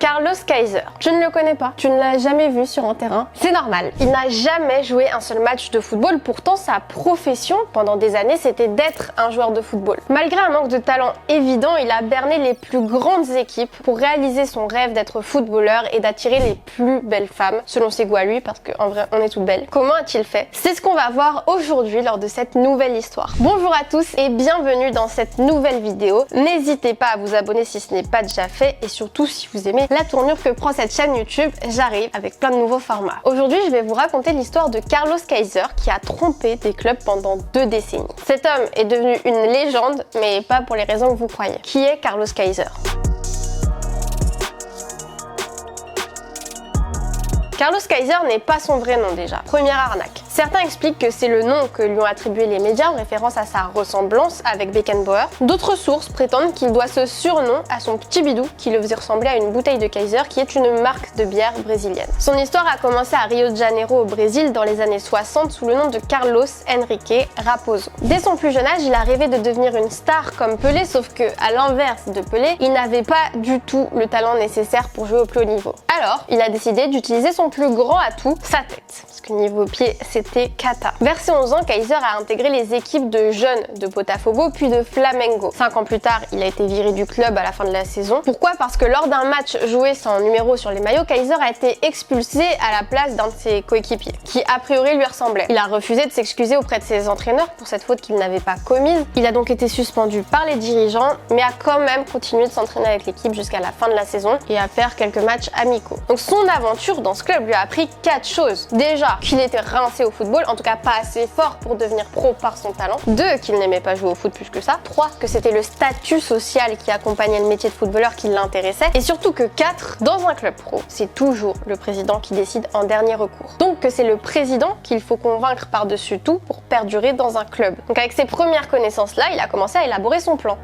Carlos Kaiser. Je ne le connais pas, tu ne l'as jamais vu sur un terrain. C'est normal, il n'a jamais joué un seul match de football, pourtant sa profession pendant des années c'était d'être un joueur de football. Malgré un manque de talent évident, il a berné les plus grandes équipes pour réaliser son rêve d'être footballeur et d'attirer les plus belles femmes, selon ses goûts à lui, parce qu'en vrai on est toutes belles. Comment a-t-il fait? C'est ce qu'on va voir aujourd'hui lors de cette nouvelle histoire. Bonjour à tous et bienvenue dans cette nouvelle vidéo. N'hésitez pas à vous abonner si ce n'est pas déjà fait et surtout si vous aimez la tournure que prend cette chaîne YouTube, j'arrive avec plein de nouveaux formats. Aujourd'hui, je vais vous raconter l'histoire de Carlos Kaiser qui a trompé des clubs pendant 2 décennies. Cet homme est devenu une légende, mais pas pour les raisons que vous croyez. Qui est Carlos Kaiser? Carlos Kaiser n'est pas son vrai nom déjà. Première arnaque. Certains expliquent que c'est le nom que lui ont attribué les médias en référence à sa ressemblance avec Beckenbauer. D'autres sources prétendent qu'il doit ce surnom à son petit bidou qui le faisait ressembler à une bouteille de Kaiser qui est une marque de bière brésilienne. Son histoire a commencé à Rio de Janeiro au Brésil dans les années 60 sous le nom de Carlos Henrique Raposo. Dès son plus jeune âge, il a rêvé de devenir une star comme Pelé, sauf que, à l'inverse de Pelé, il n'avait pas du tout le talent nécessaire pour jouer au plus haut niveau. Alors, il a décidé d'utiliser son plus grand atout, sa tête. Parce que niveau pied, c'était cata. Vers ses 11 ans, Kaiser a intégré les équipes de jeunes de Botafogo puis de Flamengo. 5 ans plus tard, il a été viré du club à la fin de la saison. Pourquoi? Parce que lors d'un match joué sans numéro sur les maillots, Kaiser a été expulsé à la place d'un de ses coéquipiers, qui a priori lui ressemblait. Il a refusé de s'excuser auprès de ses entraîneurs pour cette faute qu'il n'avait pas commise. Il a donc été suspendu par les dirigeants, mais a quand même continué de s'entraîner avec l'équipe jusqu'à la fin de la saison et à faire quelques matchs amicaux. Donc son aventure dans ce club lui a appris 4 choses. Déjà, qu'il était rincé au football, en tout cas pas assez fort pour devenir pro par son talent. 2, qu'il n'aimait pas jouer au foot plus que ça. 3, que c'était le statut social qui accompagnait le métier de footballeur qui l'intéressait. Et surtout que 4, dans un club pro, c'est toujours le président qui décide en dernier recours. Donc que c'est le président qu'il faut convaincre par-dessus tout pour perdurer dans un club. Donc avec ces premières connaissances-là, il a commencé à élaborer son plan.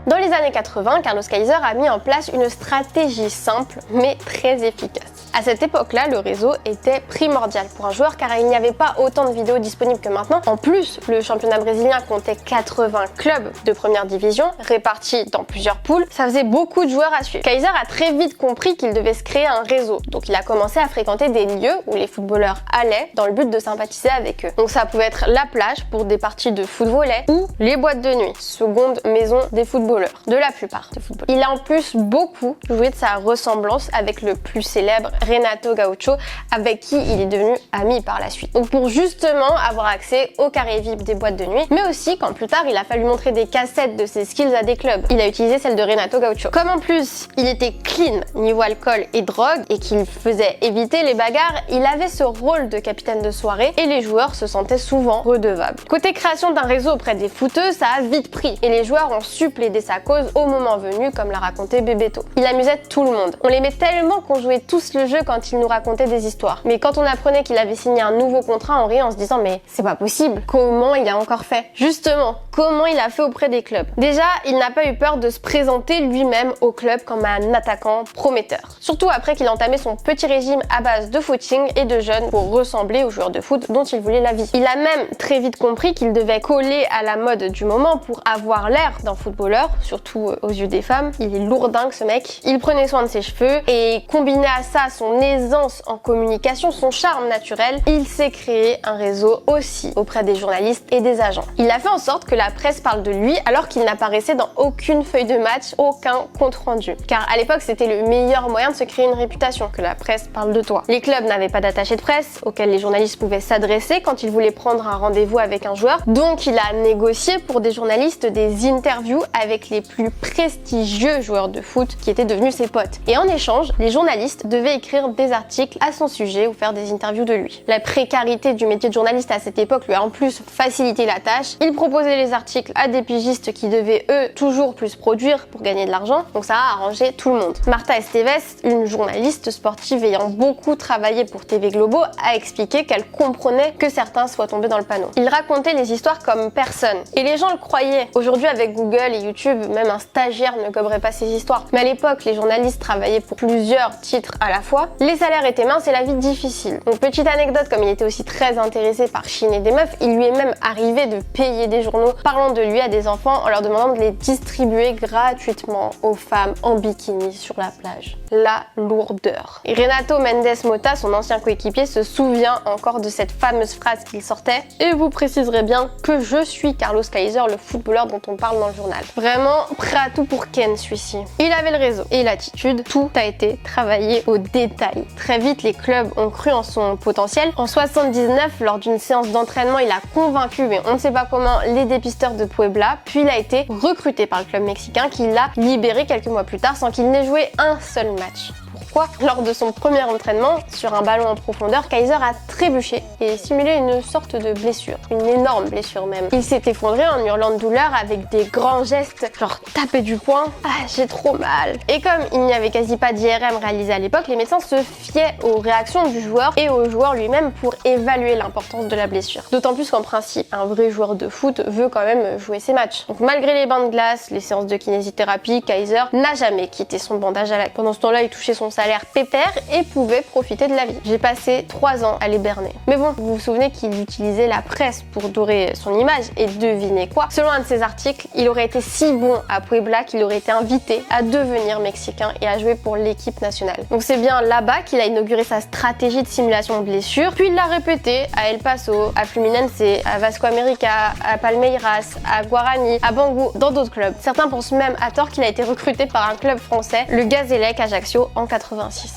Dans les années 80, Carlos Kaiser a mis en place une stratégie simple mais très efficace. À cette époque-là, le réseau était primordial pour un joueur car il n'y avait pas autant de vidéos disponibles que maintenant. En plus, le championnat brésilien comptait 80 clubs de première division répartis dans plusieurs poules. Ça faisait beaucoup de joueurs à suivre. Kaiser a très vite compris qu'il devait se créer un réseau. Donc il a commencé à fréquenter des lieux où les footballeurs allaient dans le but de sympathiser avec eux. Donc ça pouvait être la plage pour des parties de foot-volley ou les boîtes de nuit, seconde maison des footballeurs, de la plupart des footballeurs. Il a en plus beaucoup joué de sa ressemblance avec le plus célèbre Renato Gaucho, avec qui il est devenu ami par la suite. Donc pour justement avoir accès au carré VIP des boîtes de nuit, mais aussi quand plus tard il a fallu montrer des cassettes de ses skills à des clubs. Il a utilisé celle de Renato Gaucho. Comme en plus il était clean niveau alcool et drogue et qu'il faisait éviter les bagarres, il avait ce rôle de capitaine de soirée et les joueurs se sentaient souvent redevables. Côté création d'un réseau auprès des footeux, ça a vite pris et les joueurs ont su plaider sa cause au moment venu, comme l'a raconté Bebeto. Il amusait tout le monde. On l'aimait tellement qu'on jouait tous le jeu quand il nous racontait des histoires. Mais quand on apprenait qu'il avait signé un nouveau contrat, on riait en se disant mais c'est pas possible. Comment il a encore fait? Justement, comment il a fait auprès des clubs? Déjà, il n'a pas eu peur de se présenter lui-même au club comme un attaquant prometteur. Surtout après qu'il a entamé son petit régime à base de footing et de jeûne pour ressembler aux joueurs de foot dont il voulait la vie. Il a même très vite compris qu'il devait coller à la mode du moment pour avoir l'air d'un footballeur, surtout aux yeux des femmes. Il est lourdingue ce mec. Il prenait soin de ses cheveux et combiné à ça son aisance en communication, son charme naturel, il s'est créé un réseau aussi auprès des journalistes et des agents. Il a fait en sorte que la presse parle de lui alors qu'il n'apparaissait dans aucune feuille de match, aucun compte rendu. Car à l'époque, c'était le meilleur moyen de se créer une réputation, que la presse parle de toi. Les clubs n'avaient pas d'attaché de presse auquel les journalistes pouvaient s'adresser quand ils voulaient prendre un rendez-vous avec un joueur. Donc il a négocié pour des journalistes des interviews avec les plus prestigieux joueurs de foot qui étaient devenus ses potes. Et en échange, les journalistes devaient écrire des articles à son sujet ou faire des interviews de lui. La précarité du métier de journaliste à cette époque lui a en plus facilité la tâche. Il proposait les articles à des pigistes qui devaient eux toujours plus produire pour gagner de l'argent, donc ça a arrangé tout le monde. Marta Esteves, une journaliste sportive ayant beaucoup travaillé pour TV Globo, a expliqué qu'elle comprenait que certains soient tombés dans le panneau. Il racontait les histoires comme personne et les gens le croyaient. Aujourd'hui avec Google et YouTube, YouTube, même un stagiaire ne goberait pas ces histoires. Mais à l'époque, les journalistes travaillaient pour plusieurs titres à la fois. Les salaires étaient minces et la vie difficile. Donc petite anecdote, comme il était aussi très intéressé par chiner des meufs, il lui est même arrivé de payer des journaux parlant de lui à des enfants en leur demandant de les distribuer gratuitement aux femmes en bikini sur la plage. La lourdeur. Et Renato Mendes Mota, son ancien coéquipier, se souvient encore de cette fameuse phrase qu'il sortait. Et vous préciserez bien que je suis Carlos Kaiser, le footballeur dont on parle dans le journal. Vraiment prêt à tout pour Ken celui-ci. Il avait le réseau et l'attitude, tout a été travaillé au détail. Très vite, les clubs ont cru en son potentiel. En 79, lors d'une séance d'entraînement, il a convaincu, mais on ne sait pas comment, les dépisteurs de Puebla, puis il a été recruté par le club mexicain qui l'a libéré quelques mois plus tard sans qu'il n'ait joué un seul match. Pourquoi ? Lors de son premier entraînement, sur un ballon en profondeur, Kaiser a trébuché et simulé une sorte de blessure, une énorme blessure même. Il s'est effondré en hurlant de douleur avec des grands gestes, genre taper du poing, « Ah, j'ai trop mal !» Et comme il n'y avait quasi pas d'IRM réalisé à l'époque, les médecins se fiaient aux réactions du joueur et au joueur lui-même pour évaluer l'importance de la blessure. D'autant plus qu'en principe, un vrai joueur de foot veut quand même jouer ses matchs. Donc malgré les bains de glace, les séances de kinésithérapie, Kaiser n'a jamais quitté son bandage à l'acte. Pendant ce temps-là, il touchait son salaire pépère et pouvait profiter de la vie. J'ai passé 3 ans à les berner. Mais bon, vous vous souvenez qu'il utilisait la presse pour dorer son image et devinez quoi ? Selon un de ses articles, il aurait été si bon à Puebla qu'il aurait été invité à devenir mexicain et à jouer pour l'équipe nationale. Donc c'est bien là-bas qu'il a inauguré sa stratégie de simulation de blessure, puis il l'a répété à El Paso, à Fluminense, à Vasco América, à Palmeiras, à Guarani, à Bangu, dans d'autres clubs. Certains pensent même à tort qu'il a été recruté par un club français, le Gazélec Ajaccio, en 86.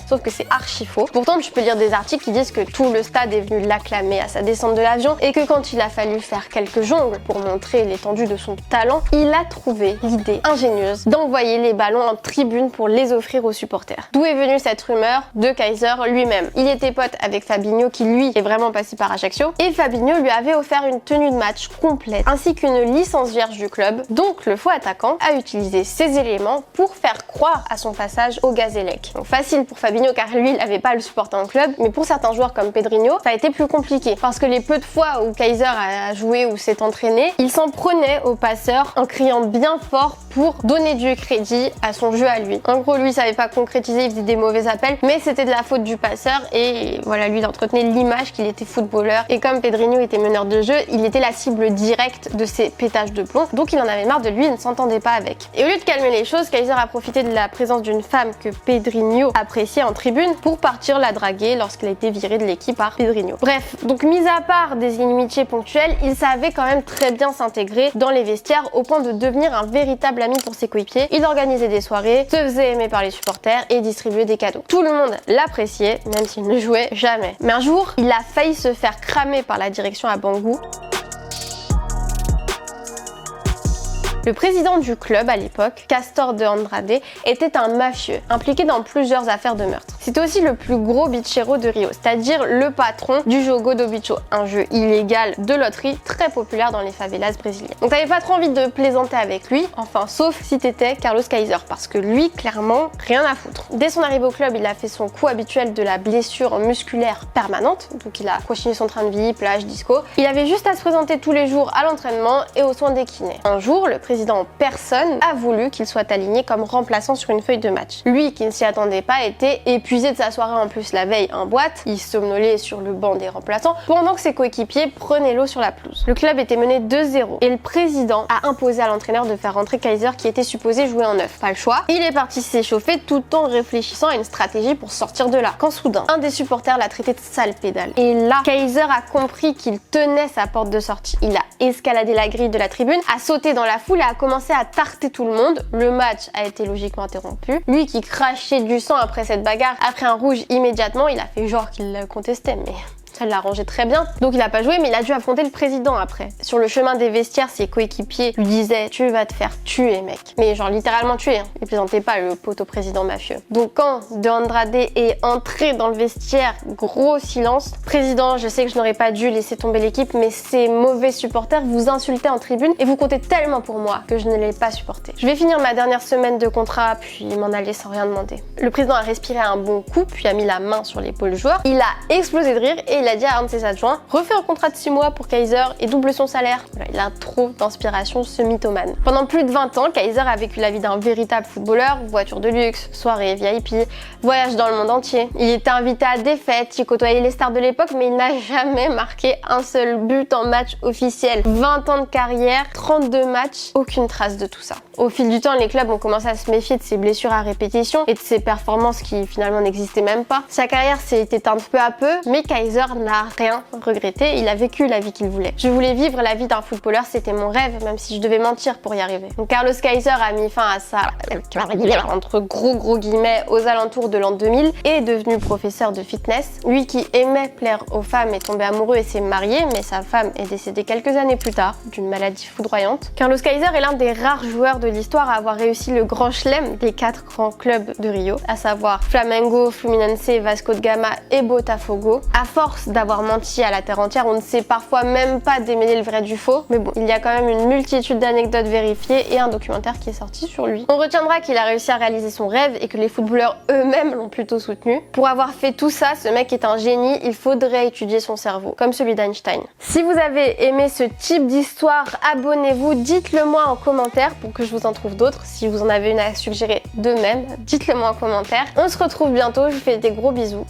Sauf que c'est archi faux. Pourtant, tu peux lire des articles qui disent que tout le stade est venu l'acclamer à sa descente de l'avion et que quand il a fallu faire quelques jongles pour montrer l'étendue de son talent, il a trouvé l'idée ingénieuse d'envoyer les ballons en tribune pour les offrir aux supporters. D'où est venue cette rumeur de Kaiser lui-même. Il était pote avec Fabinho qui lui est vraiment passé par Ajaccio et Fabinho lui avait offert une tenue de match complète ainsi qu'une licence vierge du club. Donc le faux attaquant a utilisé ces éléments pour faire croire à son passage au Gazélec. Donc facile pour Fabinho car lui il n'avait pas le supporter en club, mais pour certains joueurs comme Pedrinho, ça a été plus compliqué parce que les peu de fois où Kaiser a joué ou s'est entraîné, il s'en prenait au passeur en criant bien fort pour donner du crédit à son jeu à lui. En gros, lui il savait pas concrétiser, il faisait des mauvais appels, mais c'était de la faute du passeur et voilà, lui il entretenait l'image qu'il était footballeur et comme Pedrinho était meneur de jeu, il était la cible directe de ses pétages de plomb, donc il en avait marre de lui et ne s'entendait pas avec. Et au lieu de calmer les choses, Kaiser a profité de la présence d'une femme que Pedrinho appréciait en tribune pour partir la draguer lorsqu'il a été viré de l'équipe par Pedrinho. Bref, donc mis à part des inimitiés ponctuelles, il savait quand même très bien s'intégrer dans les vestiaires au point de devenir un véritable ami pour ses coéquipiers. Il organisait des soirées, se faisait aimer par les supporters et distribuait des cadeaux. Tout le monde l'appréciait, même s'il ne jouait jamais. Mais un jour, il a failli se faire cramer par la direction à Bangu. Le président du club à l'époque, Castor de Andrade, était un mafieux, impliqué dans plusieurs affaires de meurtre. C'était aussi le plus gros bichero de Rio, c'est-à-dire le patron du Jogo do Bicho, un jeu illégal de loterie très populaire dans les favelas brésiliennes. Donc t'avais pas trop envie de plaisanter avec lui, enfin sauf si t'étais Carlos Kaiser, parce que lui, clairement, rien à foutre. Dès son arrivée au club, il a fait son coup habituel de la blessure musculaire permanente, donc il a continué son train de vie, plage, disco. Il avait juste à se présenter tous les jours à l'entraînement et aux soins des kinés. Un jour, le président en personne a voulu qu'il soit aligné comme remplaçant sur une feuille de match. Lui, qui ne s'y attendait pas, était épuisé de sa soirée en plus la veille en boîte, il somnolait sur le banc des remplaçants, pendant que ses coéquipiers prenaient l'eau sur la pelouse. Le club était mené 2-0 et le président a imposé à l'entraîneur de faire rentrer Kaiser qui était supposé jouer en neuf. Pas le choix, il est parti s'échauffer tout en réfléchissant à une stratégie pour sortir de là. Quand soudain, un des supporters l'a traité de sale pédale. Et là, Kaiser a compris qu'il tenait sa porte de sortie. Il a escaladé la grille de la tribune, a sauté dans la foule et a commencé à tarter tout le monde. Le match a été logiquement interrompu. Lui qui crachait du sang après cette bagarre, après un rouge immédiatement, il a fait genre qu'il le contestait, mais ça l'a arrangé très bien. Donc il a pas joué, mais il a dû affronter le président après. Sur le chemin des vestiaires, ses coéquipiers lui disaient « Tu vas te faire tuer, mec ». Mais genre littéralement tuer, hein. Il plaisantait pas, le poteau président mafieux. Donc quand De Andrade est entré dans le vestiaire, gros silence. « Président, je sais que je n'aurais pas dû laisser tomber l'équipe, mais ces mauvais supporters vous insultaient en tribune et vous comptez tellement pour moi que je ne l'ai pas supporté. Je vais finir ma dernière semaine de contrat, puis m'en aller sans rien demander. » Le président a respiré un bon coup, puis a mis la main sur l'épaule du joueur. Il a explosé de rire et il a dit à un de ses adjoints « Refais un contrat de 6 mois pour Kaiser et double son salaire ». Voilà, il a trop d'inspiration, ce mythomane. Pendant plus de 20 ans, Kaiser a vécu la vie d'un véritable footballeur, voiture de luxe, soirée VIP, voyage dans le monde entier. Il était invité à des fêtes, il côtoyait les stars de l'époque, mais il n'a jamais marqué un seul but en match officiel. 20 ans de carrière, 32 matchs, aucune trace de tout ça. Au fil du temps, les clubs ont commencé à se méfier de ses blessures à répétition et de ses performances qui finalement n'existaient même pas. Sa carrière s'est éteinte peu à peu, mais Kaiser n'a rien regretté, il a vécu la vie qu'il voulait. Je voulais vivre la vie d'un footballeur, c'était mon rêve, même si je devais mentir pour y arriver. Donc Carlos Kaiser a mis fin à sa entre gros guillemets aux alentours de l'an 2000 et est devenu professeur de fitness. Lui qui aimait plaire aux femmes est tombé amoureux et s'est marié, mais sa femme est décédée quelques années plus tard d'une maladie foudroyante. Carlos Kaiser est l'un des rares joueurs de l'histoire à avoir réussi le grand chelem des 4 grands clubs de Rio, à savoir Flamengo, Fluminense, Vasco de Gama et Botafogo. À force d'avoir menti à la terre entière, on ne sait parfois même pas démêler le vrai du faux, mais bon, il y a quand même une multitude d'anecdotes vérifiées et un documentaire qui est sorti sur lui. On retiendra qu'il a réussi à réaliser son rêve et que les footballeurs eux-mêmes l'ont plutôt soutenu. Pour avoir fait tout ça, ce mec est un génie, il faudrait étudier son cerveau, comme celui d'Einstein. Si vous avez aimé ce type d'histoire, abonnez-vous, dites-le moi en commentaire pour que je vous en trouve d'autres. Si vous en avez une à suggérer de même, dites-le moi en commentaire. On se retrouve bientôt, je vous fais des gros bisous.